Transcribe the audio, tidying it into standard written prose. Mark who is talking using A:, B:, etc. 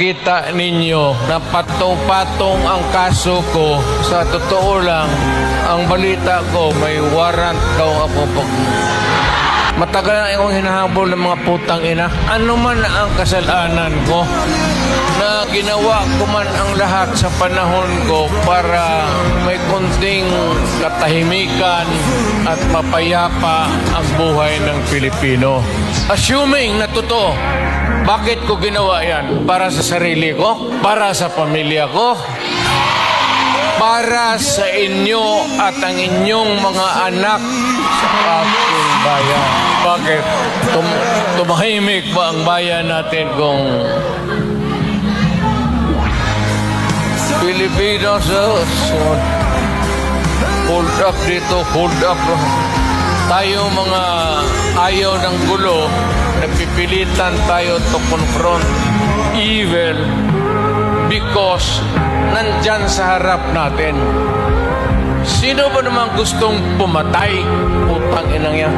A: Kita ninyo na patong-patong ang kaso ko. Sa totoo lang, ang balita ko may warrant daw ako pag... Matagal na akong hinahabol ng mga putang ina. Ano man ang kasalanan ko na ginawa ko man ang lahat sa panahon ko para may konting katahimikan at mapayapa ang buhay ng Pilipino. Assuming na totoo, bakit ko ginawa yan? Para sa sarili ko? Para sa pamilya ko? Para sa inyo at ang inyong mga anak sa ating bayan? Bakit? Tumahimik ba ang bayan natin kung Pilipinos? Hold up dito, hold up. Tayo mga ayaw ng gulo, napipilitan tayo to confront evil because nandyan sa harap natin. Sino ba naman gustong pumatay? Putang inang yan.